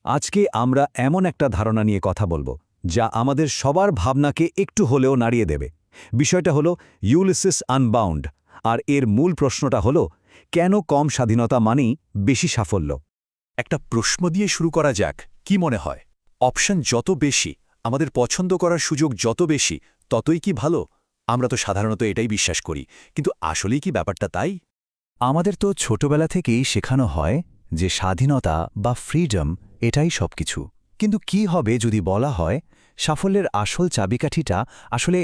আজকে আমরা এমন একটা ধারণা নিয়ে কথা বলবো যা আমাদের সবার ভাবনাকে একটু হলেও নাড়িয়ে দেবে। বিষয়টা হলো ইউলিসিস আনবাউন্ড, আর এর মূল প্রশ্নটা হলো কেন কম স্বাধীনতা মানেই বেশি সাফল্য। একটা প্রশ্ন দিয়ে শুরু করা যাক, কি মনে হয়? অপশন যত বেশি, আমাদের পছন্দ করার সুযোগ যত বেশি, ততই কি ভালো? আমরা তো সাধারণত এটাই বিশ্বাস করি, কিন্তু আসলেই কি ব্যাপারটা তাই? আমাদের তো ছোটবেলা থেকেই শেখানো হয় যে স্বাধীনতা বা ফ্রিডম এটাই সবকিছু। কিন্তু কি হবে যদি বলা হয় সাফল্যের আসল চাবিকাঠিটা আসলে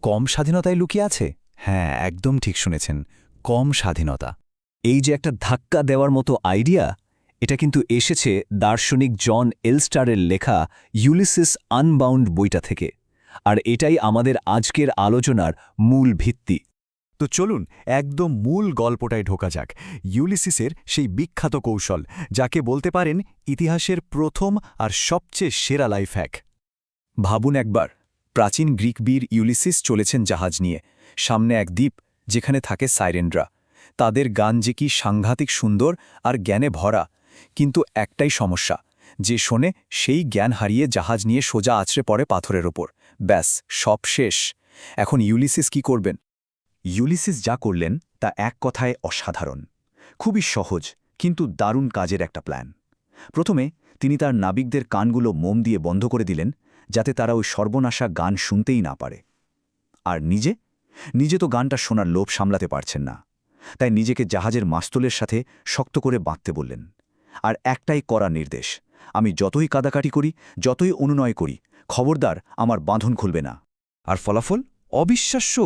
কম স্বাধীনতায় লুকিয়ে আছে? হ্যাঁ, একদম ঠিক শুনেছেন, কম স্বাধীনতা। এই যে একটা ধাক্কা দেওয়ার মতো আইডিয়া, এটা কিন্তু এসেছে দার্শনিক জন এলস্টারের লেখা ইউলিসিস আনবাউন্ড বইটা থেকে। আর এটাই আমাদের আজকের আলোচনার মূল ভিত্তি। তো চলুন একদম মূল গল্পটায় ঢোকা যাক। ইউলিসিসের সেই বিখ্যাত কৌশল, যাকে বলতে পারেন ইতিহাসের প্রথম আর সবচেয়ে সেরা লাইফ হ্যাক। ভাবুন একবার, প্রাচীন গ্রিক বীর ইউলিসিস চলেছেন জাহাজ নিয়ে। সামনে এক দ্বীপ, যেখানে থাকে সাইরেনরা। তাদের গান যে কি সাংঘাতিক সুন্দর আর জ্ঞানে ভরা, কিন্তু একটাই সমস্যা, যে শোনে সেই জ্ঞান হারিয়ে জাহাজ নিয়ে সোজা আছড়ে পড়ে পাথরের ওপর। ব্যাস, সব শেষ। এখন ইউলিসিস কি করবেন? ইউলিসিস যা করলেন তা এক কথায় অসাধারণ। খুবই সহজ কিন্তু দারুণ কাজের একটা প্ল্যান। প্রথমে তিনি তার নাবিকদের কানগুলো মোম দিয়ে বন্ধ করে দিলেন, যাতে তারা ওই সর্বনাশা গান শুনতেই না পারে। আর নিজে তো গানটা শোনার লোভ সামলাতে পারছেন না, তাই নিজেকে জাহাজের মাস্তুলের সাথে শক্ত করে বাঁধতে বললেন। আর একটাই কড়া নির্দেশ, আমি যতই কাদাকাটি করি, যতই অনুনয় করি, খবরদার আমার বাঁধন খুলবে না। আর ফলাফল অবিশ্বাস্য।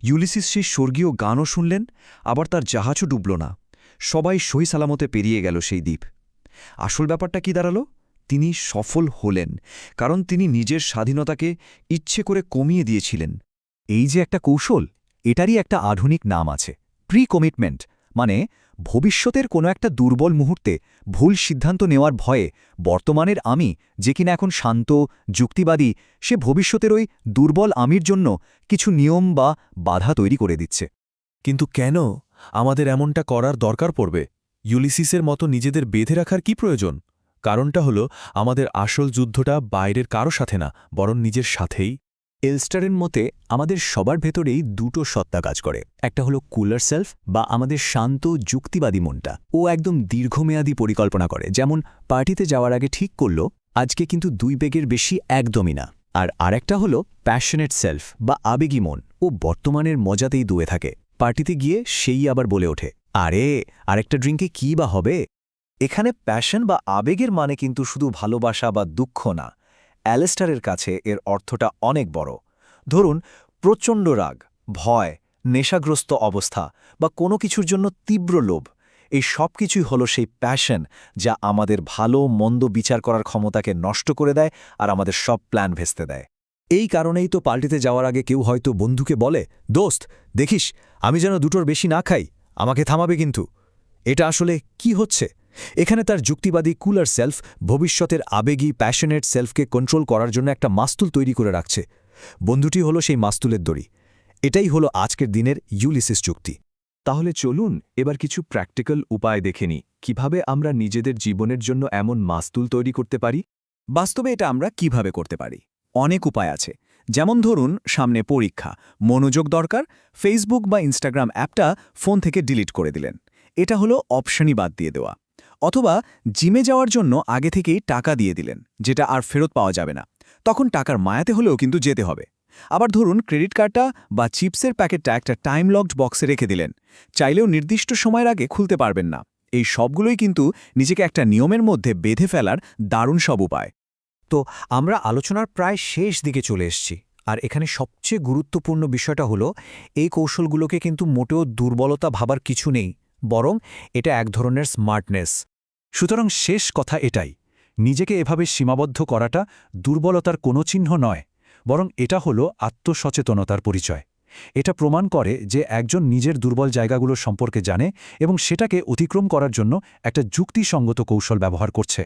ইউলিসিস সেই স্বর্গীয় গানও শুনলেন, আবার তার জাহাজও ডুবল না। সবাই সহি সালামতে পেরিয়ে গেল সেই দ্বীপ। আসল ব্যাপারটা কি দাঁড়ালো? তিনি সফল হলেন, কারণ তিনি নিজের স্বাধীনতাকে ইচ্ছে করে কমিয়ে দিয়েছিলেন। এই যে একটা কৌশল, এটারই একটা আধুনিক নাম আছে, প্রি কমিটমেন্ট। মানে ভবিষ্যতের কোনো একটা দুর্বল মুহূর্তে ভুল সিদ্ধান্ত নেওয়ার ভয়ে বর্তমানের আমি, যে কিনা এখন শান্ত, যুক্তিবাদী, সে ভবিষ্যতের ওই দুর্বল আমির জন্য কিছু নিয়ম বা বাধা তৈরি করে দিচ্ছে। কিন্তু কেন আমাদের এমনটা করার দরকার পড়বে? ইউলিসিসের মতো নিজেদের বেঁধে রাখার কি প্রয়োজন? কারণটা হলো, আমাদের আসল যুদ্ধটা বাইরের কারো সাথে না, বরং নিজের সাথেই। এলস্টারের মতে আমাদের সবার ভেতরেই দুটো সত্তা কাজ করে। একটা হলো কুলার সেলফ বা আমাদের শান্ত যুক্তিবাদী মনটা। ও একদম দীর্ঘমেয়াদী পরিকল্পনা করে, যেমন পার্টিতে যাওয়ার আগে ঠিক করল আজকে কিন্তু 2 পেগের বেশি একদমই না। আর আরেকটা হলো প্যাশনেট সেলফ বা আবেগী মন। ও বর্তমানের মজাতেই দুয়ে থাকে। পার্টিতে গিয়ে সেই আবার বলে ওঠে, আরে আরেকটা ড্রিঙ্কে কি বা হবে। এখানে প্যাশন বা আবেগের মানে কিন্তু শুধু ভালোবাসা বা দুঃখ না। অ্যালেস্টারের কাছে এর অর্থটা অনেক বড়। ধরুন, প্রচণ্ড রাগ, ভয়, নেশাগ্রস্ত অবস্থা বা কোনো কিছুর জন্য তীব্র লোভ, এই সব কিছুই হলো সেই প্যাশন, যা আমাদের ভালো মন্দ বিচার করার ক্ষমতাকে নষ্ট করে দেয় আর আমাদের সব প্ল্যান ভেস্তে দেয়। এই কারণেই তো পার্টিতে যাওয়ার আগে কেউ হয়তো বন্ধুকে বলে, দোস্ত দেখিস আমি যেন দুটোর বেশি না খাই, আমাকে থামাবে কিন্তু। এটা আসলে কি হচ্ছে? এখানে তার যুক্তিবাদী কুলার সেলফ ভবিষ্যতের আবেগী প্যাশনেট সেলফকে কন্ট্রোল করার জন্য একটা মাস্তুল তৈরি করে রাখছে। বন্ধুটি হলো সেই মাস্তুলের দড়ি। এটাই হলো আজকের দিনের ইউলিসিস চুক্তি। তাহলে চলুন এবার কিছু প্র্যাকটিক্যাল উপায় দেখে নিই, কিভাবে আমরা নিজেদের জীবনের জন্য এমন মাস্তুল তৈরি করতে পারি। বাস্তবে এটা আমরা কিভাবে করতে পারি? অনেক উপায় আছে। যেমন ধরুন, সামনে পরীক্ষা, মনোযোগ দরকার, ফেসবুক বা ইনস্টাগ্রাম অ্যাপটা ফোন থেকে ডিলিট করে দিলেন। এটা হলো অপশনই বাদ দিয়ে দেওয়া। অথবা জিমে যাওয়ার জন্য আগে থেকেই টাকা দিয়ে দিলেন, যেটা আর ফেরত পাওয়া যাবে না। তখন টাকার মায়াতে হলেও কিন্তু যেতে হবে। আবার ধরুন, ক্রেডিট কার্ডটা বা চিপসের প্যাকেটটা একটা টাইম লকড বক্সে রেখে দিলেন। চাইলেও নির্দিষ্ট সময়ের আগে খুলতে পারবেন না। এই সবগুলোই কিন্তু নিজেকে একটা নিয়মের মধ্যে বেঁধে ফেলার দারুণ সব উপায়। তো আমরা আলোচনার প্রায় শেষ দিকে চলে এসেছি, আর এখানে সবচেয়ে গুরুত্বপূর্ণ বিষয়টা হলো এই কৌশলগুলোকে কিন্তু মোটেও দুর্বলতা ভাবার কিছু নেই, বরং এটা এক ধরনের স্মার্টনেস। সুতরাং শেষ কথা এটাই, নিজেকে এভাবে সীমাবদ্ধ করাটা দুর্বলতার কোনো চিহ্ন নয়, বরং এটা হলো আত্মসচেতনতার পরিচয়। এটা প্রমাণ করে যে একজন নিজের দুর্বল জায়গাগুলো সম্পর্কে জানে এবং সেটাকে অতিক্রম করার জন্য একটা যুক্তিসঙ্গত কৌশল ব্যবহার করছে।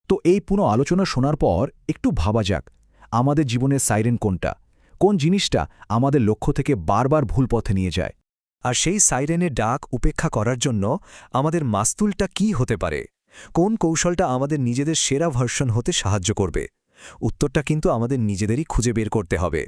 তো এই পুরো আলোচনা শোনার পর একটু ভাবা যাক, আমাদের জীবনের সাইরেন কোনটা? কোন জিনিসটা আমাদের লক্ষ্য থেকে বারবার ভুল পথে নিয়ে যায়? আর সেই সাইরেনের ডাক উপেক্ষা করার জন্য আমাদের মাস্তুলটা কি হতে পারে? কোন কৌশলটা আমাদের নিজেদের সেরা ভার্সন হতে সাহায্য করবে? উত্তরটা কিন্তু আমাদের নিজেদেরই খুঁজে বের করতে হবে।